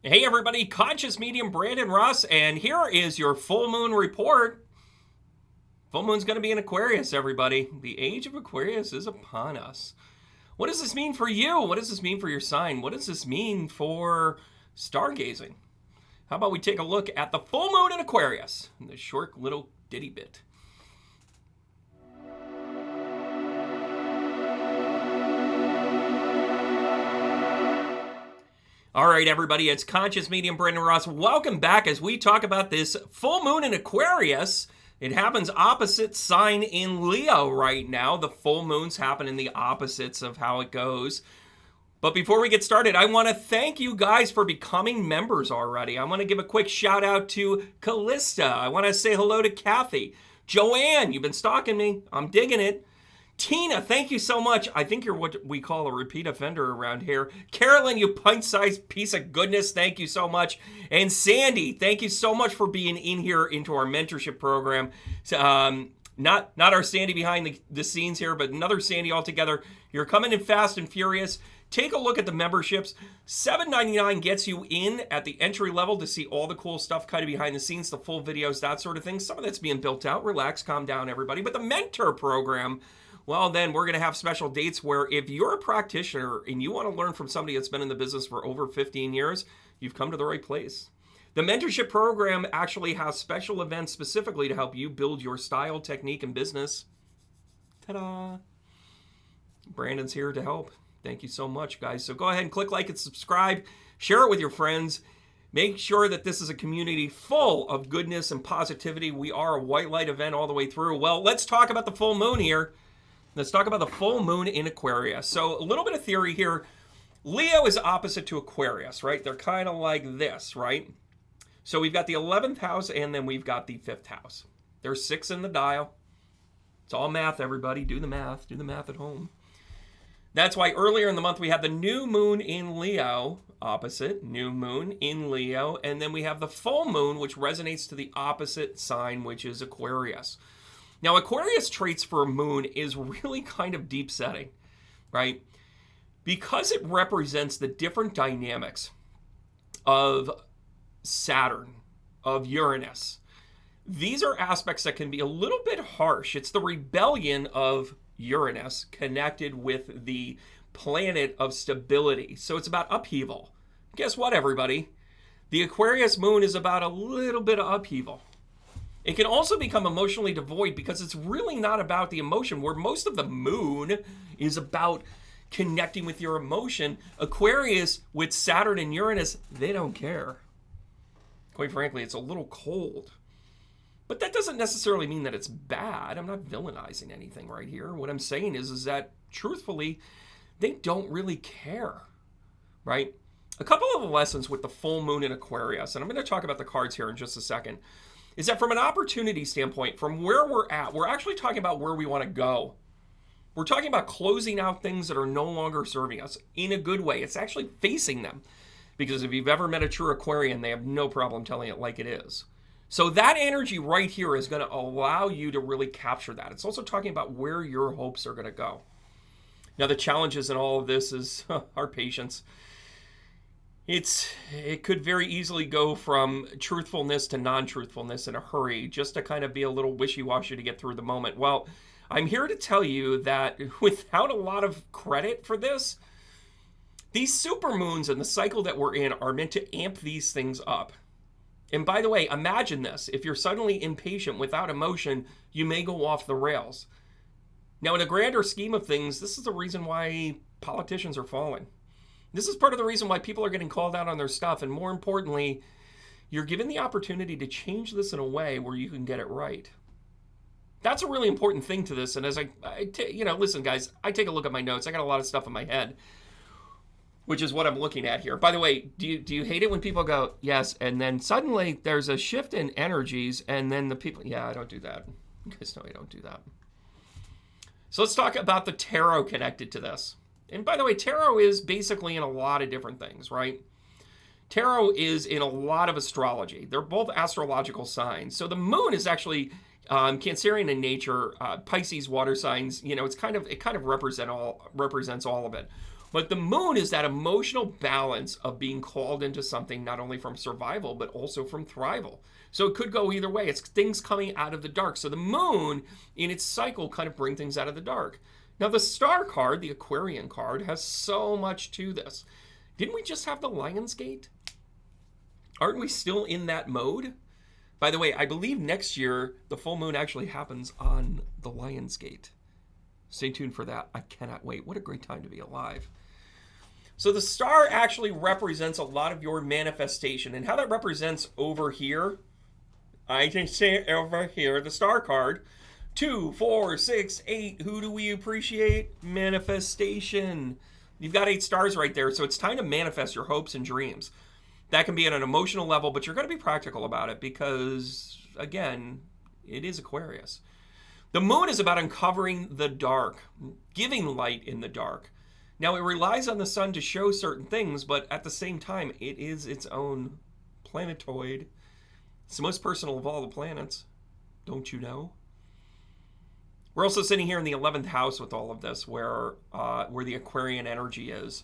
Hey everybody, Conscious Medium Brandon Russ, and here is your full moon report. Full moon's going to be in Aquarius, everybody. The age of Aquarius is upon us. What does this mean for you? What does this mean for your sign? What does this mean for stargazing? How about we take a look at the full moon in Aquarius in this short little ditty bit. All right, everybody, it's Conscious Medium Brandon Ross. Welcome back as we talk about this full moon in Aquarius. It happens opposite sign in Leo right now. The full moons happen in the opposites of how it goes. But before we get started, I want to thank you guys for becoming members already. I want to give a quick shout out to Callista. I want to say hello to Kathy. Joanne, you've been stalking me. I'm digging it. Tina, thank you so much. I think you're what we call a repeat offender around here. Carolyn, you pint-sized piece of goodness, thank you so much. And Sandy, thank you so much for being in here into our mentorship program. Not our Sandy behind the scenes here, but another Sandy altogether. You're coming in fast and furious. Take a look at the memberships. $7.99 gets you in at the entry level to see all the cool stuff kind of behind the scenes, the full videos, that sort of thing. Some of that's being built out. Relax, calm down, everybody. But the mentor program, well, then we're going to have special dates where if you're a practitioner and you want to learn from somebody that's been in the business for over 15 years, you've come to the right place. The mentorship program actually has special events specifically to help you build your style, technique, and business. Ta-da! Brandon's here to help. Thank you so much, guys. So go ahead and click like and subscribe. Share it with your friends. Make sure that this is a community full of goodness and positivity. We are a white light event all the way through. Well, let's talk about the full moon here. Let's talk about the full moon in Aquarius. So a little bit of theory here. Leo is opposite to Aquarius, right? They're kind of like this, right? So we've got the 11th house and then we've got the 5th house. There's 6 in the dial. It's all math, everybody. Do the math. Do the math at home. That's why earlier in the month we had the new moon in Leo, opposite, new moon in Leo, and then we have the full moon, which resonates to the opposite sign, which is Aquarius. Now, Aquarius traits for a moon is really kind of deep setting, right? Because it represents the different dynamics of Saturn, of Uranus. These are aspects that can be a little bit harsh. It's the rebellion of Uranus connected with the planet of stability. So it's about upheaval. Guess what, everybody? The Aquarius moon is about a little bit of upheaval. It can also become emotionally devoid because it's really not about the emotion, where most of the moon is about connecting with your emotion. Aquarius with Saturn and Uranus, they don't care. Quite frankly, it's a little cold. But that doesn't necessarily mean that it's bad. I'm not villainizing anything right here. What I'm saying is that, truthfully, they don't really care, right? A couple of the lessons with the full moon in Aquarius, and I'm going to talk about the cards here in just a second, is that from an opportunity standpoint, from where we're at, we're actually talking about where we want to go. We're talking about closing out things that are no longer serving us in a good way. It's actually facing them. Because if you've ever met a true Aquarian, they have no problem telling it like it is. So that energy right here is going to allow you to really capture that. It's also talking about where your hopes are going to go. Now, the challenges in all of this is our patience. It could very easily go from truthfulness to non-truthfulness in a hurry, just to kind of be a little wishy-washy to get through the moment. Well, I'm here to tell you that without a lot of credit for this, these supermoons and the cycle that we're in are meant to amp these things up. And by the way, imagine this. If you're suddenly impatient without emotion, you may go off the rails. Now, in a grander scheme of things, this is the reason why politicians are falling. This is part of the reason why people are getting called out on their stuff. And more importantly, you're given the opportunity to change this in a way where you can get it right. That's a really important thing to this. And as listen, guys, I take a look at my notes. I got a lot of stuff in my head, which is what I'm looking at here. By the way, do you hate it when people go, yes, and then suddenly there's a shift in energies, and then the people, yeah, I don't do that. You guys know I don't do that. So let's talk about the tarot connected to this. And by the way, tarot is basically in a lot of different things, right? Tarot is in a lot of astrology. They're both astrological signs. So the moon is actually Cancerian in nature, Pisces water signs. You know, it kind of represents all of it. But the moon is that emotional balance of being called into something not only from survival, but also from thrival. So it could go either way. It's things coming out of the dark. So the moon, in its cycle, kind of bring things out of the dark. Now, the star card, the Aquarian card, has so much to this. Didn't we just have the Lion's Gate? Aren't we still in that mode? By the way, I believe next year the full moon actually happens on the Lion's Gate. Stay tuned for that. I cannot wait. What a great time to be alive. So the star actually represents a lot of your manifestation. And how that represents over here, I can say it over here, the star card. 2, 4, 6, 8. Who do we appreciate? Manifestation. You've got 8 stars right there. So it's time to manifest your hopes and dreams. That can be at an emotional level, but you're going to be practical about it because, again, it is Aquarius. The moon is about uncovering the dark, giving light in the dark. Now, it relies on the sun to show certain things, but at the same time, it is its own planetoid. It's the most personal of all the planets. Don't you know? We're also sitting here in the 11th house with all of this, where the Aquarian energy is.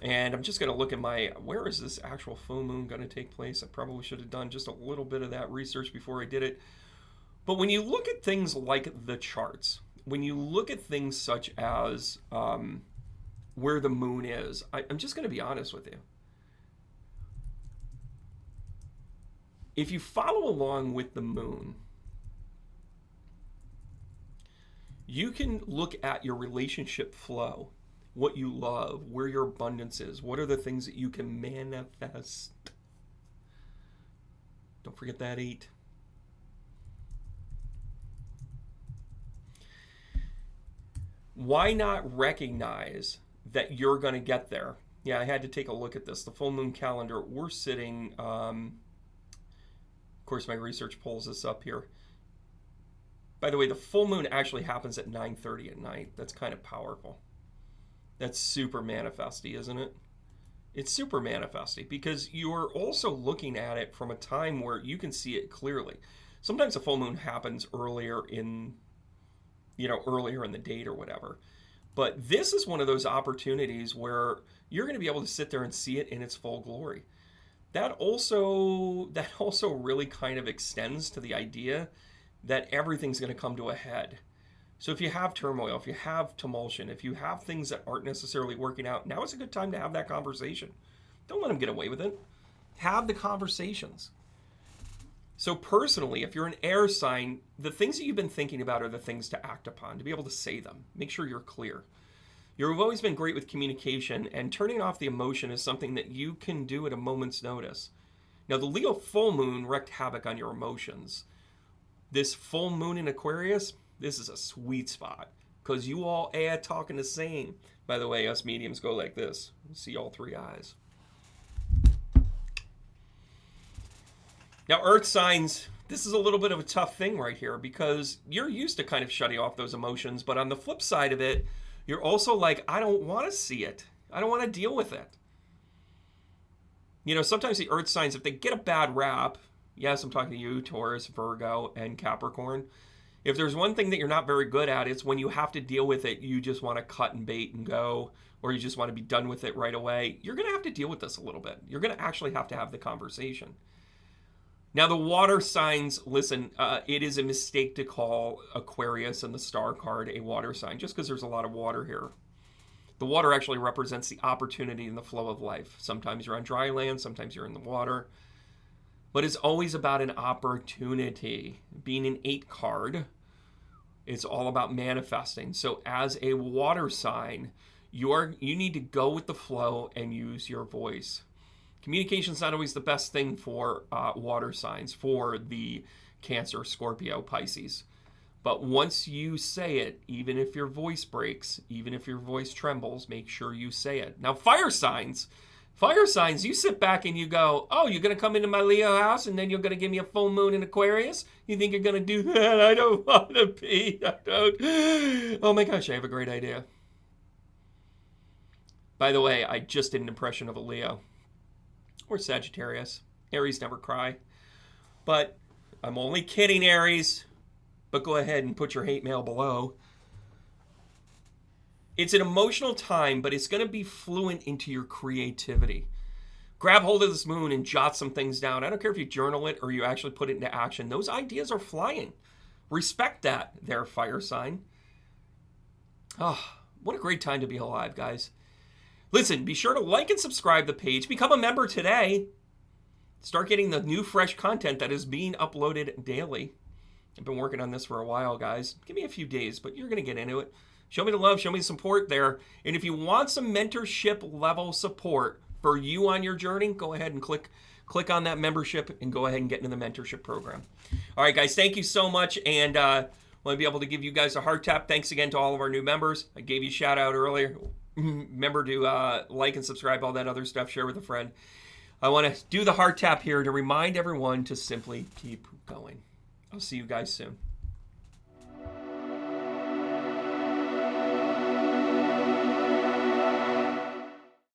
And I'm just going to look at where is this actual full moon going to take place? I probably should have done just a little bit of that research before I did it. But when you look at things like the charts, when you look at things such as where the moon is, I'm just going to be honest with you. If you follow along with the moon, you can look at your relationship flow, what you love, where your abundance is, what are the things that you can manifest. Don't forget that 8. Why not recognize that you're going to get there? Yeah, I had to take a look at this. The full moon calendar, we're sitting, of course, my research pulls this up here. By the way, the full moon actually happens at 9:30 at night. That's kind of powerful. That's super manifesty, isn't it? It's super manifesty because you're also looking at it from a time where you can see it clearly. Sometimes the full moon happens earlier in the date or whatever. But this is one of those opportunities where you're going to be able to sit there and see it in its full glory. That also really kind of extends to the idea that everything's going to come to a head. So if you have turmoil, if you have tumultuation, if you have things that aren't necessarily working out, now is a good time to have that conversation. Don't let them get away with it. Have the conversations. So personally, if you're an air sign, the things that you've been thinking about are the things to act upon, to be able to say them. Make sure you're clear. You've always been great with communication, and turning off the emotion is something that you can do at a moment's notice. Now, the Leo full moon wreaked havoc on your emotions. This full moon in Aquarius, this is a sweet spot because you all are talking the same. By the way, us mediums go like this. See all 3 eyes. Now, earth signs, this is a little bit of a tough thing right here because you're used to kind of shutting off those emotions. But on the flip side of it, you're also like, I don't want to see it. I don't want to deal with it. You know, sometimes the earth signs, if they get a bad rap, yes, I'm talking to you, Taurus, Virgo, and Capricorn. If there's one thing that you're not very good at, it's when you have to deal with it, you just want to cut and bait and go, or you just want to be done with it right away. You're going to have to deal with this a little bit. You're going to actually have to have the conversation. Now, the water signs, listen, it is a mistake to call Aquarius and the star card a water sign, just because there's a lot of water here. The water actually represents the opportunity and the flow of life. Sometimes you're on dry land, sometimes you're in the water. But it's always about an opportunity. Being an 8 card, it's all about manifesting. So as a water sign, you need to go with the flow and use your voice. Communication is not always the best thing for water signs, for the Cancer, Scorpio, Pisces. But once you say it, even if your voice breaks, even if your voice trembles, make sure you say it. Now, fire signs, you sit back and you go, oh, you're going to come into my Leo house and then you're going to give me a full moon in Aquarius? You think you're going to do that? I don't want to be. I don't. Oh my gosh, I have a great idea. By the way, I just did an impression of a Leo. Or Sagittarius. Aries never cry. But I'm only kidding, Aries. But go ahead and put your hate mail below. It's an emotional time, but it's going to be fluent into your creativity. Grab hold of this moon and jot some things down. I don't care if you journal it or you actually put it into action. Those ideas are flying. Respect that, there, fire sign. Ah, what a great time to be alive, guys. Listen, be sure to like and subscribe the page. Become a member today. Start getting the new, fresh content that is being uploaded daily. I've been working on this for a while, guys. Give me a few days, but you're going to get into it. Show me the love, show me the support there. And if you want some mentorship level support for you on your journey, go ahead and click on that membership and go ahead and get into the mentorship program. All right, guys, thank you so much. And I want to be able to give you guys a heart tap. Thanks again to all of our new members. I gave you a shout out earlier. Remember to like and subscribe, all that other stuff, share with a friend. I want to do the heart tap here to remind everyone to simply keep going. I'll see you guys soon.